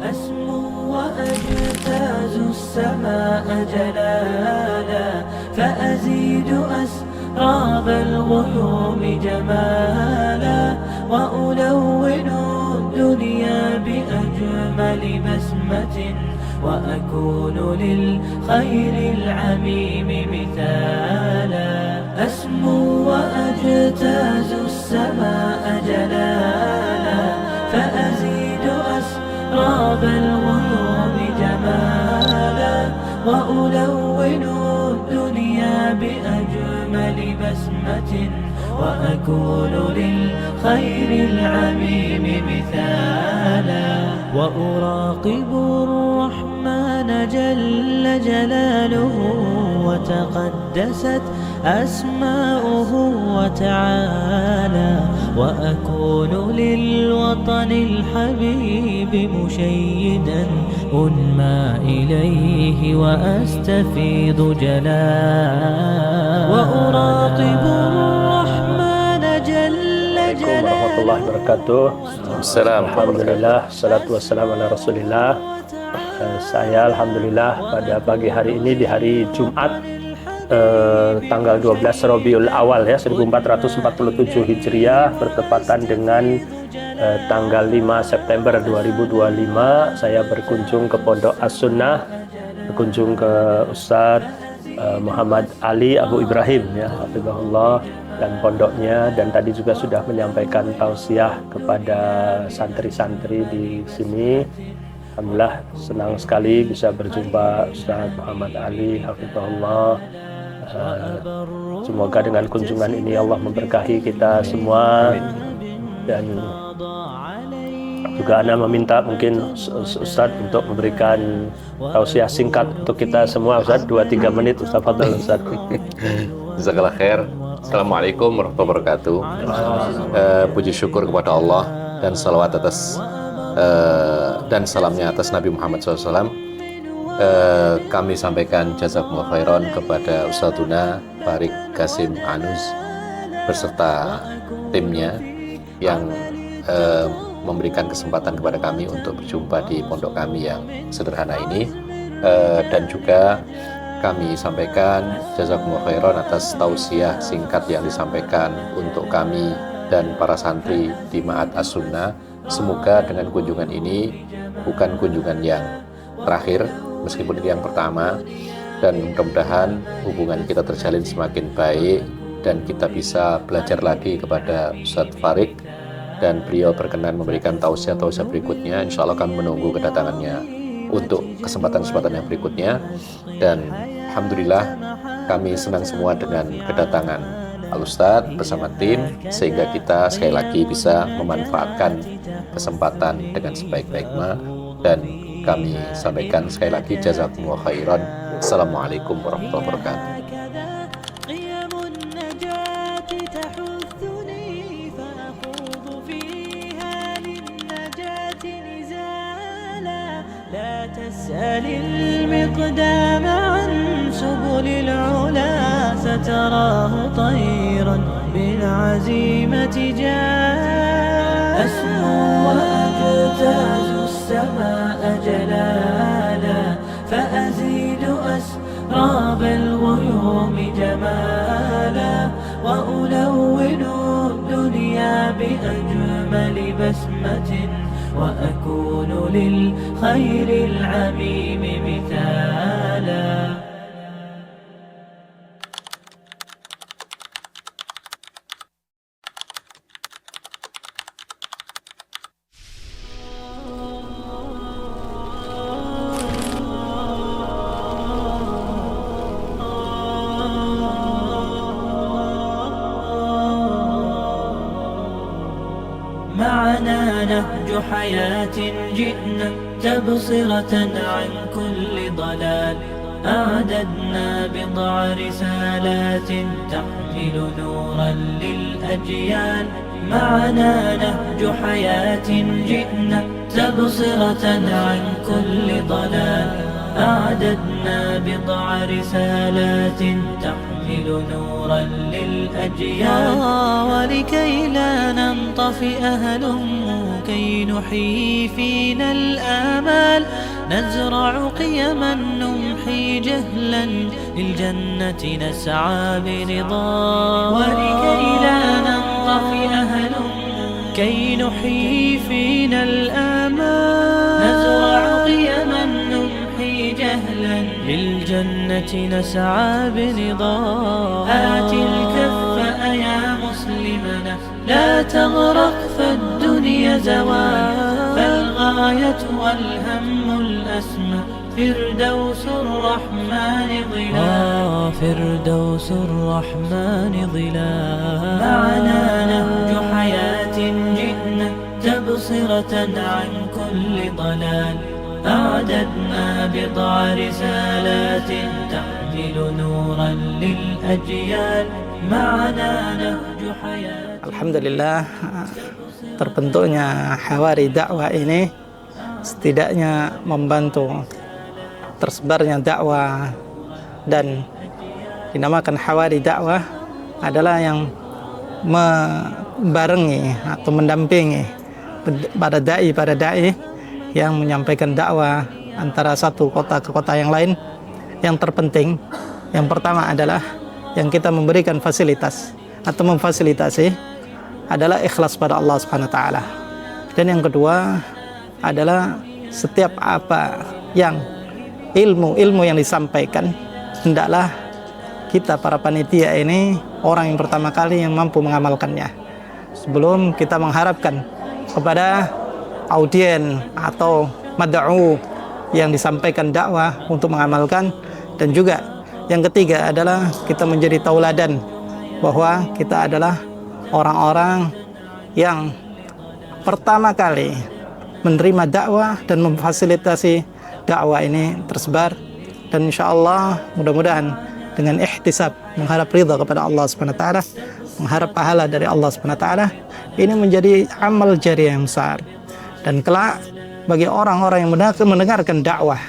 أسمو وأجتاز السماء جلالا فأزيد أسراب الغيوم جمالا وألون الدنيا بأجمل بسمة وأكون للخير العميم مثالا أسمو وأجتاز السماء جلالا فأزيد أسراب الغيوم جمالا وألون الدنيا بأجمل بسمة وأكون للخير العميم مثالا وأراقب الرحمن جل جلاله وتقدست أسماؤه وتعالى وأكون للوطن الحبيب مشيدا أنمى إليه وأستفيض جلالا وأراقب الرحمن جل جلاله. Warahmatullahi wabarakatuh. Alhamdulillah, salatu wassalamu ala rasulillah. Saya alhamdulillah pada pagi hari ini di hari Jumat tanggal 12 Rabiul Awal ya 1447 Hijriah bertepatan dengan tanggal 5 September 2025 saya berkunjung ke Pondok As-Sunnah, berkunjung ke Ustadz Muhammad Ali Abu Ibrahim ya, hafizahullah, dan pondoknya, dan tadi juga sudah menyampaikan tausiah kepada santri-santri di sini. Alhamdulillah senang sekali bisa berjumpa Ustadz Muhammad Ali hafizahullah. Semoga dengan kunjungan ini Allah memberkahi kita semua, dan juga Ana meminta mungkin Ustadz untuk memberikan tausiah singkat untuk kita semua. Ustadz 2-3 menit, Ustadz Fadl. Ustadz. Jazakallah khair. Assalamualaikum warahmatullahi wabarakatuh. Puji syukur kepada Allah dan salawat atas dan salamnya atas Nabi Muhammad SAW. Kami sampaikan jazakumullah khairan kepada Ustadzuna Farid Qasim Anus beserta timnya yang memberikan kesempatan kepada kami untuk berjumpa di pondok kami yang sederhana ini, dan juga kami sampaikan jazakumullah khairan atas tausiah singkat yang disampaikan untuk kami dan para santri di Ma'had As-Sunnah. Semoga dengan kunjungan ini bukan kunjungan yang terakhir, meskipun ini yang pertama, dan mudah-mudahan hubungan kita terjalin semakin baik dan kita bisa belajar lagi kepada Ustadz Farid, dan beliau berkenan memberikan tausiah-tausiah berikutnya. Insya Allah kami menunggu kedatangannya untuk kesempatan-kesempatan yang berikutnya, dan alhamdulillah kami senang semua dengan kedatangan Al-Ustadz bersama tim, sehingga kita sekali lagi bisa memanfaatkan kesempatan dengan sebaik-baiknya, dan kami sampaikan sekali lagi jazakumullah khairan. Assalamualaikum warahmatullahi wabarakatuh. تسأل المقدام عن سبل العلا ستراه طيرا بالعزيمة جاء أسمو وأجتاز السماء جلالا فأزيد أسراب الغيوم جمالا وألون الدنيا بأجمل بسمة وأكون للخير العميم مثالا. معنا نهج حياة جئنا تبصرة عن كل ضلال أعددنا بضع رسالات تحمل نورا للأجيال معنا نهج حياة جئنا تبصرة عن كل ضلال أعددنا بضع رسالات تحمل نورا للأجيال ولكي لا ننطفئ هلموا كي نحيي فينا الآمال نزرع قيما نمحي جهلا للجنة نسعى برضا ولكي لا ننطفئ هلموا كي نحيي فينا الآمال نزرع قيما نمحي جهلا للجنة نسعى برضا آت الكف يا مسلمنا لا تغرق فالدنيا زوال فالغاية والهم الأسمى فردوس الرحمن ظلال فردوس الرحمن ظلال معنا نهج حياة جئنا تبصرة عن كل ضلال أعددنا بضع رسالات تحمل نورا للأجيال معنا نهج حياة. Alhamdulillah, terbentuknya Hawari Dakwah ini setidaknya membantu tersebarnya dakwah, dan dinamakan Hawari Dakwah adalah yang membarengi atau mendampingi pada dai yang menyampaikan dakwah antara satu kota ke kota yang lain. Yang terpenting, yang pertama adalah yang kita memberikan fasilitas atau memfasilitasi adalah ikhlas pada Allah Subhanahu wa taala. Dan yang kedua adalah setiap apa yang ilmu yang disampaikan, hendaklah kita para panitia ini orang yang pertama kali yang mampu mengamalkannya sebelum kita mengharapkan kepada audien atau mad'u yang disampaikan dakwah untuk mengamalkan. Dan juga yang ketiga adalah kita menjadi tauladan bahwa kita adalah orang-orang yang pertama kali menerima dakwah dan memfasilitasi dakwah ini tersebar. Dan insya Allah mudah-mudahan dengan ihtisab, mengharap ridha kepada Allah Subhanahu wa taala, mengharap pahala dari Allah Subhanahu wa taala, ini menjadi amal jariah yang besar. Dan kelak bagi orang-orang yang mendengarkan dakwah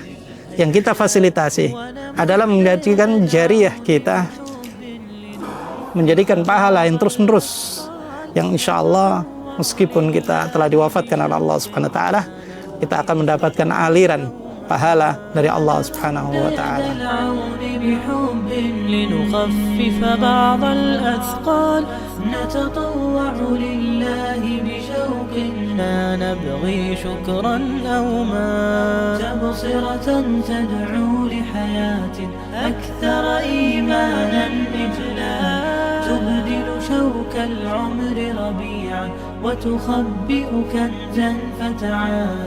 yang kita fasilitasi adalah menjadikan jariah kita, menjadikan pahala yang terus-menerus, yang insya Allah meskipun kita telah diwafatkan oleh Allah Subhanahu wa taala, kita akan mendapatkan aliran pahala dari Allah Subhanahu wa taala. لنخفف بعض الأثقال نتطوع لله بشوق لا نبغي شكرا أو ما تبصرة تدعو لحياة أكثر إيمانا إجلال تبدل شوك العمر ربيعا وتخبئ كنزا فتعال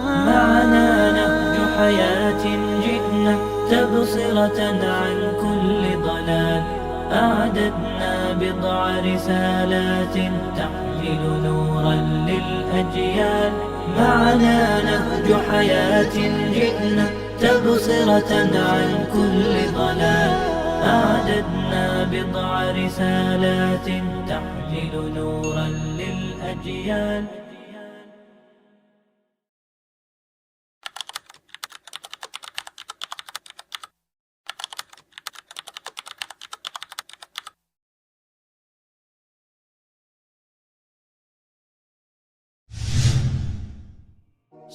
معنا نهج حياة جئنا تبصرة عن كل ضلال أعددنا بضع رسالات تحمل نورا للأجيال معنا نهج حياة جئنا تبصرة عن كل ضلال أعددنا بضع رسالات تحمل نورا للأجيال.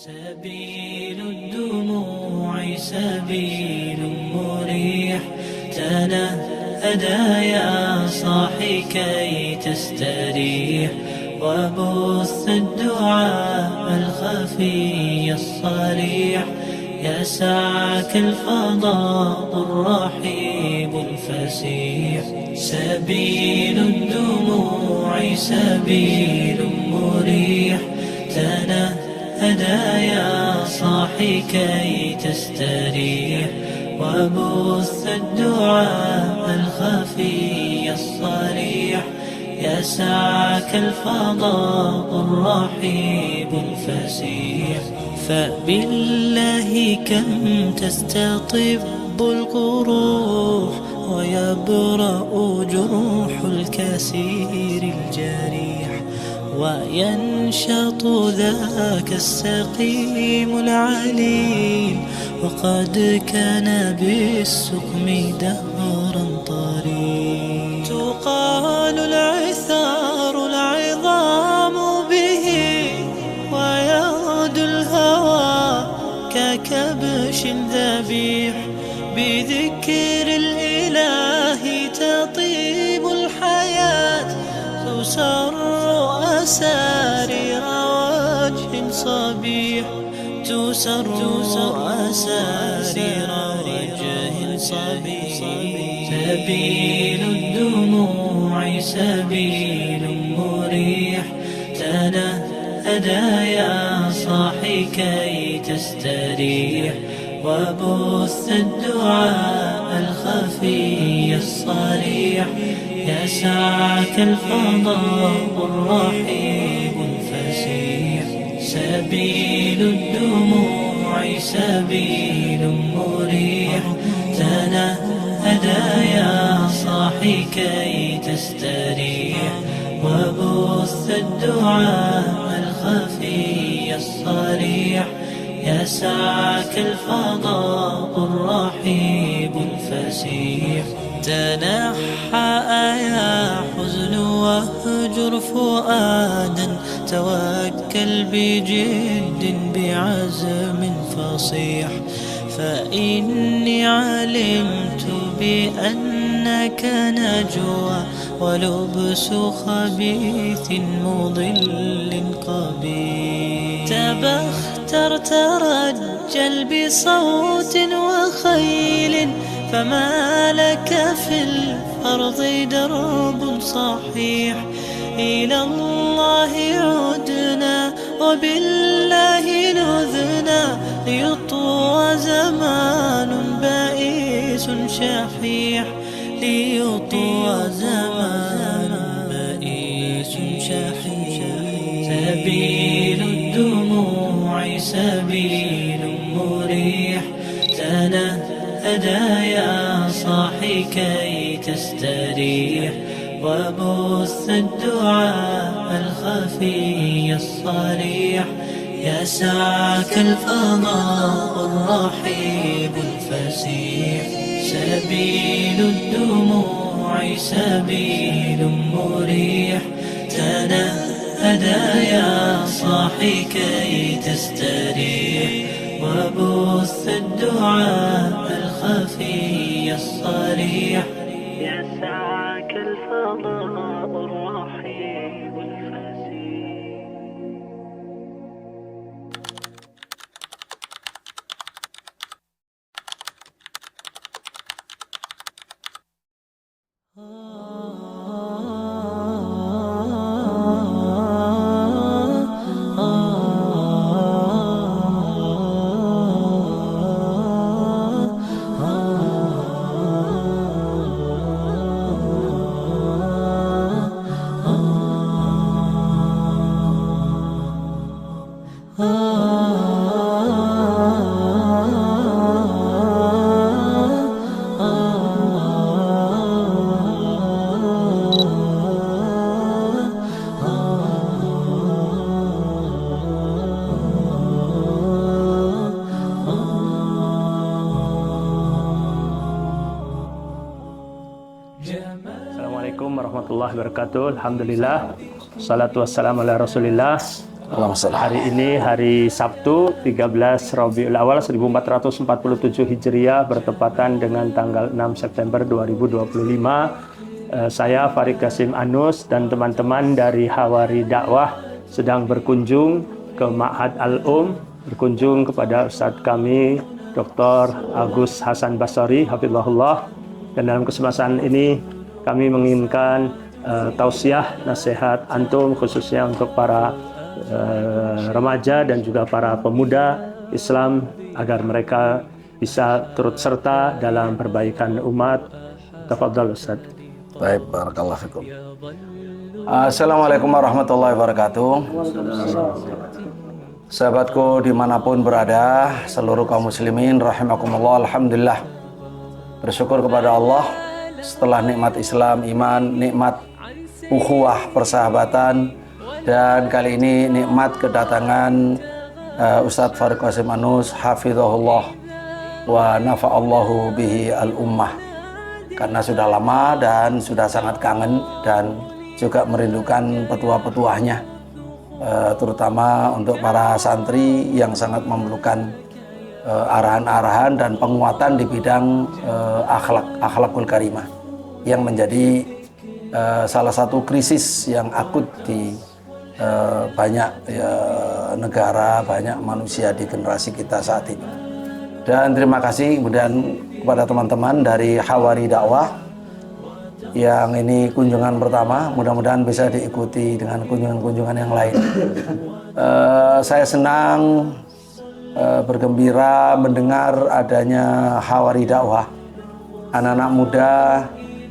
سبيل الدموع سبيل مريح تنهدى يا صاحي كي تستريح وبث الدعاء الخفي الصريح يسعك الفضاء الرحيب الفسيح سبيل الدموع سبيل مريح تنهدى يا صاحي كي تستريح وبث الدعاء الخفي الصريح يسعك الفضاء الرحيب الفسيح فبالله كم تستطب القروح ويبرأ جروح الكسير الجريح وينشط ذاك السقيم العليل وقد كان بالسقم دهرا طريق تقال العثار العظام به ويغدو الهوى ككبش ذبيح بذكر الإله تطيب الحياة تسر أسارير وجه صبيح تسر أسارير وجه صبيح سبيل الدموع سبيل مريح تنهدى يا صاحي كي تستريح وبث الدعاء الخفي الصريح يسعك الفضاء الرحيب الفسيح سبيل الدموع سبيل مريح تنهدى يا صاحي كي تستريح وبث الدعاء الخفي الصريح يسعك الفضاء الرحيب الفسيح تنحى يا حزن واهجر فؤادا توكل بجد بعزم فصيح فإني علمت بأنك نجوى ولبس خبيث مضل قبيح تبختر ترجل بصوت وخيل فما لك في الأرض درب صحيح إلى الله عدنا وبالله نذنا ليطوى زمان بائس شحيح ليطوى زمان بائس شحيح سبيل الدموع سبيل مريح تنهدى يا صاحي كي تستريح وبث الدعاء الخفي الصريح يسعك الفضاء الرحيب الفسيح سبيل الدموع سبيل مريح تنهدى يا صاحي كي تستريح وبث الدعاء الخفي الصريح يسعك الفضاء الرحيب الفسيح Assalamualaikum warahmatullahi wabarakatuh. Alhamdulillah. Salatu wassalamu ala Rasulillah. Hari ini hari Sabtu 13 Rabiul Awal 1447 Hijriah bertepatan dengan tanggal 6 September 2025. Saya Farid Qasim Anus dan teman-teman dari Hawari Dakwah sedang berkunjung ke Ma'had Al-Um, berkunjung kepada Ustadz kami Dr. Agus Hasan Basori hafizahullah. Dan dalam kesempatan ini kami menginginkan tausiah nasihat antum khususnya untuk para remaja dan juga para pemuda Islam agar mereka bisa turut serta dalam perbaikan umat. Tafadhal Ustaz. Baik, barakallahu fikum. Assalamualaikum warahmatullahi wabarakatuh. Sahabatku dimanapun berada, seluruh kaum muslimin rahimakumullah, alhamdulillah. Bersyukur kepada Allah setelah nikmat Islam, iman, nikmat ukhuwah, persahabatan, Dan kali ini nikmat kedatangan Ustadz Farid Qasim Anus hafizahullah wa nafa'allahu bihi al-ummah, karena sudah lama dan sudah sangat kangen dan juga merindukan petua-petuahnya, terutama untuk para santri yang sangat memerlukan arahan-arahan dan penguatan di bidang akhlakul karimah yang menjadi salah satu krisis yang akut di banyak negara, banyak manusia di generasi kita saat ini. Dan terima kasih kemudian kepada teman-teman dari Hawari Dakwah yang ini kunjungan pertama, mudah-mudahan bisa diikuti dengan kunjungan-kunjungan yang lain. Saya senang bergembira mendengar adanya Hawari Dakwah, anak-anak muda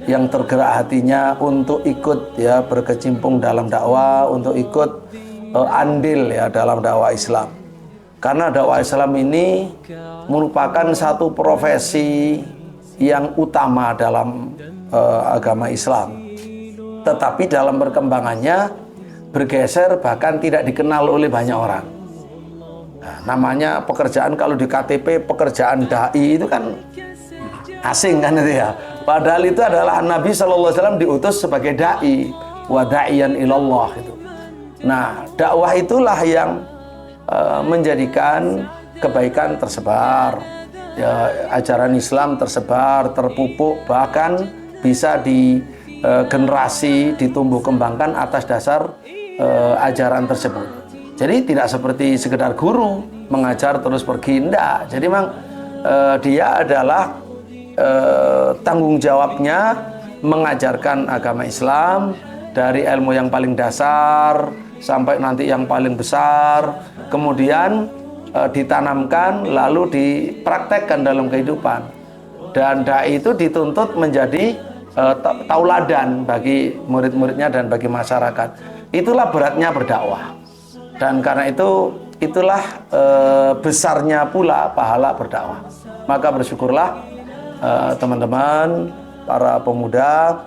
yang tergerak hatinya untuk ikut ya berkecimpung dalam dakwah, untuk ikut andil ya dalam dakwah Islam. Karena dakwah Islam ini merupakan satu profesi yang utama dalam agama Islam. Tetapi dalam perkembangannya bergeser, bahkan tidak dikenal oleh banyak orang. Nah, namanya pekerjaan kalau di KTP pekerjaan dai itu kan asing kan itu ya. Padahal itu adalah Nabi SAW diutus sebagai dai, wa da'iyan ilallah itu. Nah, dakwah itulah yang menjadikan kebaikan tersebar, ya, ajaran Islam tersebar, terpupuk, bahkan bisa di generasi ditumbuh kembangkan atas dasar ajaran tersebut. Jadi tidak seperti sekedar guru mengajar terus pergi, enggak. Jadi memang dia adalah tanggung jawabnya mengajarkan agama Islam dari ilmu yang paling dasar sampai nanti yang paling besar, kemudian ditanamkan lalu dipraktekkan dalam kehidupan. Dan dai itu dituntut menjadi tauladan bagi murid-muridnya dan bagi masyarakat. Itulah beratnya berdakwah. Dan karena itu itulah besarnya pula pahala berdakwah. Maka bersyukurlah teman-teman para pemuda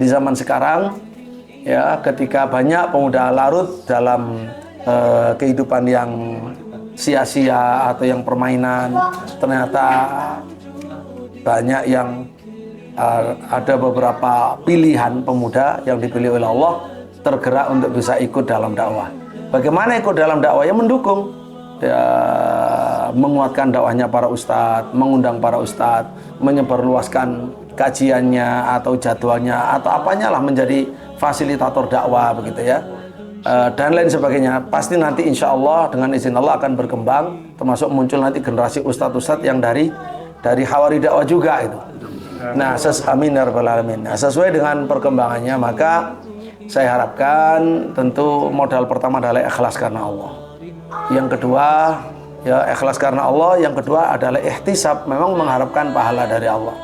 di zaman sekarang ya, ketika banyak pemuda larut dalam kehidupan yang sia-sia atau yang permainan, ternyata banyak yang ada beberapa pilihan pemuda yang dipilih oleh Allah tergerak untuk bisa ikut dalam dakwah. Bagaimana ikut dalam dakwah? Ya mendukung, ya, menguatkan dakwahnya para ustadz, mengundang para ustadz, menyebarluaskan kajiannya atau jadwalnya atau apanya lah, menjadi fasilitator dakwah begitu ya, dan lain sebagainya. Pasti nanti insya Allah dengan izin Allah akan berkembang, termasuk muncul nanti generasi ustadz-ustadz yang dari Hawari Dakwah juga itu. Nah, amin ya rabbal alamin. Nah, sesuai dengan perkembangannya, maka saya harapkan tentu modal pertama adalah ikhlas karena Allah. Yang kedua ya ikhlas karena Allah. Yang kedua adalah ihtisab, memang mengharapkan pahala dari Allah.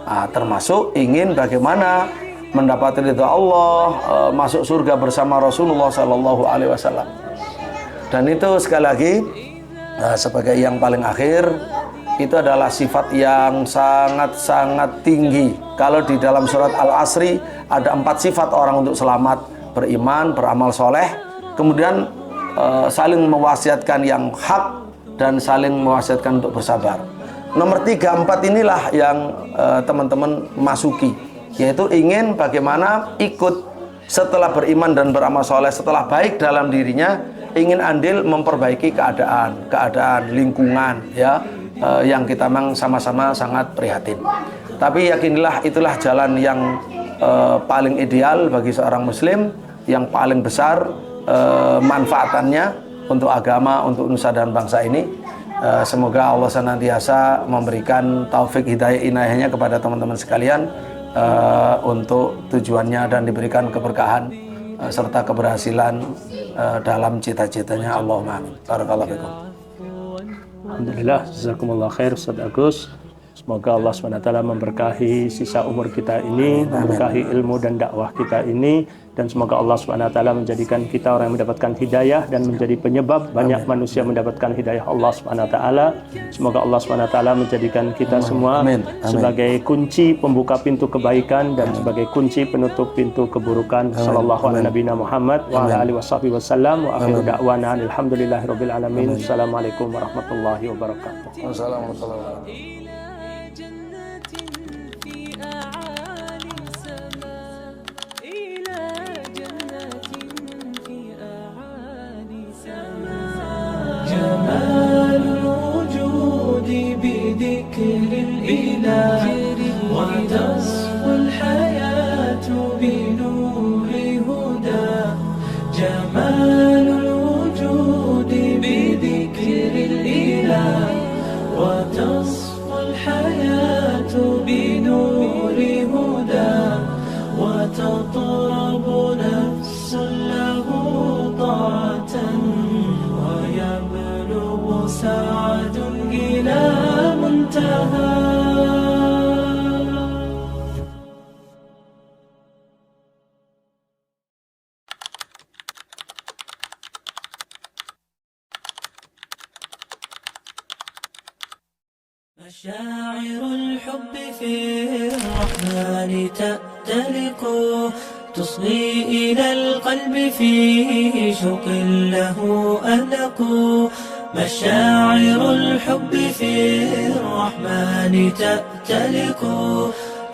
Nah, termasuk ingin bagaimana mendapat ridha Allah, masuk surga bersama Rasulullah Sallallahu Alaihi Wasallam. Dan itu sekali lagi sebagai yang paling akhir, itu adalah sifat yang sangat-sangat tinggi. Kalau di dalam surat Al-Asri ada 4 sifat orang untuk selamat: beriman, beramal soleh, kemudian saling mewasiatkan yang hak, dan saling mewasiatkan untuk bersabar. Nomor 3, 4 inilah yang teman-teman masuki, yaitu ingin bagaimana ikut setelah beriman dan beramal soleh, setelah baik dalam dirinya, ingin andil memperbaiki keadaan lingkungan ya, yang kita memang sama-sama sangat prihatin. Tapi yakinilah itulah jalan yang paling ideal bagi seorang muslim, yang paling besar manfaatannya untuk agama, untuk nusa dan bangsa ini. Semoga Allah senantiasa memberikan taufik hidayah inayahnya kepada teman-teman sekalian untuk tujuannya, dan diberikan keberkahan serta keberhasilan dalam cita-citanya. Allahumma amin. Barakallahu fikum. Alhamdulillah, jazakumullah khair Ustaz Agus Semoga Allah SWT memberkahi sisa umur kita ini, memberkahi ilmu dan dakwah kita ini, dan semoga Allah SWT menjadikan kita orang yang mendapatkan hidayah dan menjadi penyebab banyak manusia mendapatkan hidayah Allah SWT. Semoga Allah SWT menjadikan kita semua sebagai kunci pembuka pintu kebaikan dan sebagai kunci penutup pintu keburukan. Sallallahu ala nabiyina Muhammad wa ala alihi wasallam wa akhiru da'wana alhamdulillahirabbil alamin. Assalamualaikum warahmatullahi wabarakatuh. Wassalamualaikum. جمال الوجود بذكر الإله وتصفو الحياة بنور هدى جمال الوجود بذكر الإله وتصفو الحياة بنور هدى وتطرب نفس له طاعة ويبلغ سعد إلى منتهى. مشاعر الحب في الرحمن تأتلق تصغي إلى القلب فيه شوق له ألق مشاعر الحب في الرحمن تأتلق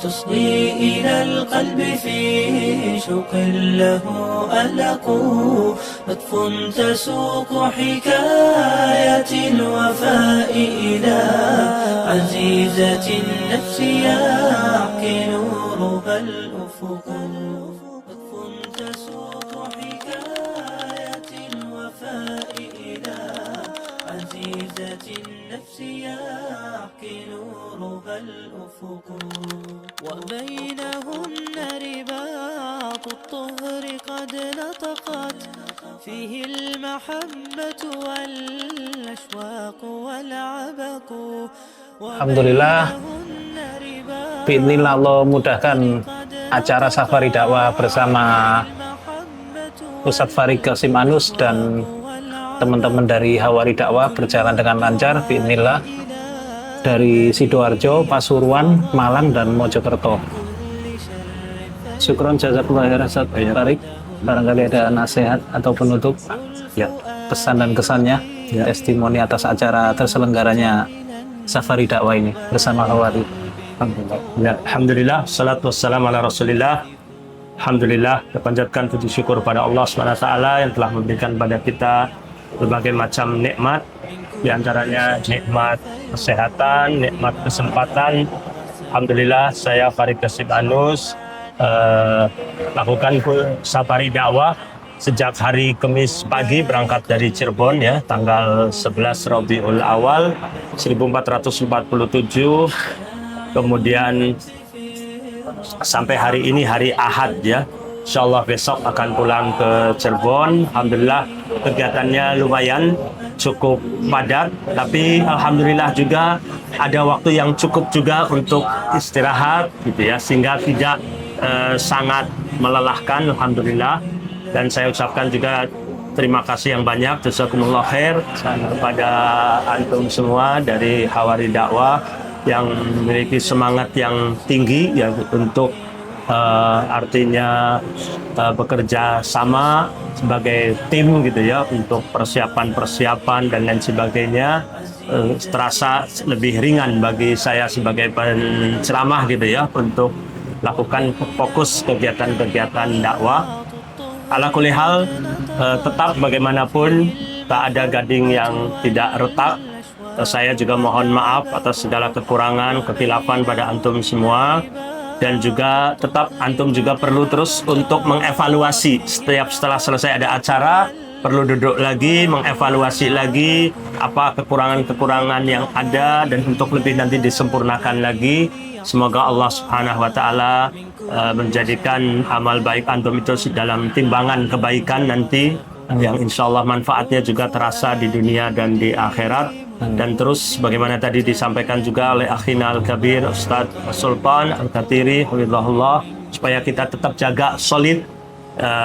تصغي إلى القلب فيه شوق له ألق لطف تسوق حكاية الوفاء إلى عزيزة النفس يحكي نورها الأفق لطف تسوق حكاية الوفاء إلى عزيزة النفس يحكي نورها الأفق وبينهن رباط الطهر قد نطقت فيه المحبة والأشواق والعبق. Alhamdulillah, bi'idznillah Allah mudahkan acara Safari Dakwah bersama Ustadz Farid Qasim Anus dan teman-teman dari Hawari Dakwah berjalan dengan lancar bi'idznillah dari Sidoarjo, Pasuruan, Malang, dan Mojokerto. Syukron jazakallah khairan Ustadz Farid. Barangkali ada nasihat atau penutup, ya, pesan dan kesannya, testimoni atas acara terselenggaranya Safari Dakwah ini bersama Hawari. Alhamdulillah, salatu wassalamu ala Rasulillah. Alhamdulillah, kita panjatkan puji syukur pada Allah SWT yang telah memberikan pada kita berbagai macam nikmat, di antaranya nikmat kesehatan, nikmat kesempatan. Alhamdulillah, saya Farid Qasim Anus lakukan Safari Dakwah sejak hari Kamis pagi, berangkat dari Cirebon ya, tanggal 11 Rabiul Awal 1447, kemudian sampai hari ini hari Ahad ya. Insyaallah besok akan pulang ke Cirebon. Alhamdulillah kegiatannya lumayan cukup padat, tapi alhamdulillah juga ada waktu yang cukup juga untuk istirahat gitu ya, sehingga tidak sangat melelahkan, alhamdulillah. Dan saya ucapkan juga terima kasih yang banyak, jazakumullah khair kepada antum semua dari Hawari Dakwah yang memiliki semangat yang tinggi ya untuk artinya bekerja sama sebagai tim gitu ya, untuk persiapan dan lain sebagainya. Terasa lebih ringan bagi saya sebagai penceramah gitu ya, untuk lakukan fokus kegiatan-kegiatan dakwah. Ala kulli hal, tetap bagaimanapun tak ada gading yang tidak retak. Saya juga mohon maaf atas segala kekurangan, kekhilafan pada antum semua. Dan juga tetap antum juga perlu terus untuk mengevaluasi setelah selesai ada acara, perlu duduk lagi, mengevaluasi lagi apa kekurangan-kekurangan yang ada dan untuk lebih nanti disempurnakan lagi. Semoga Allah Subhanahu wa taala menjadikan amal baik antum itu dalam timbangan kebaikan nanti yang insyaallah manfaatnya juga terasa di dunia dan di akhirat. Dan terus bagaimana tadi disampaikan juga oleh akhina Al-Kabir Ustadz Sultan Al-Katiri hafizahullah, supaya kita tetap jaga solid,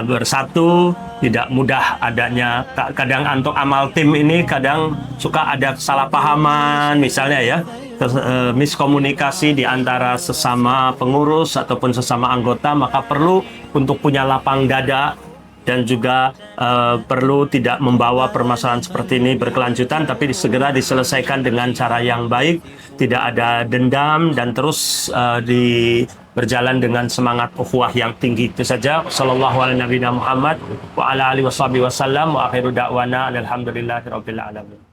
bersatu, tidak mudah adanya kadang untuk amal tim ini kadang suka ada kesalahpahaman misalnya ya, miskomunikasi di antara sesama pengurus ataupun sesama anggota, maka perlu untuk punya lapang dada dan juga perlu tidak membawa permasalahan seperti ini berkelanjutan, tapi segera diselesaikan dengan cara yang baik, tidak ada dendam, dan terus berjalan dengan semangat ukhuwah yang tinggi. Itu saja. Sallallahu ala nabiyina Muhammad wa ala alihi wasallam wa akhiru da'wana alhamdulillahi rabbil alamin.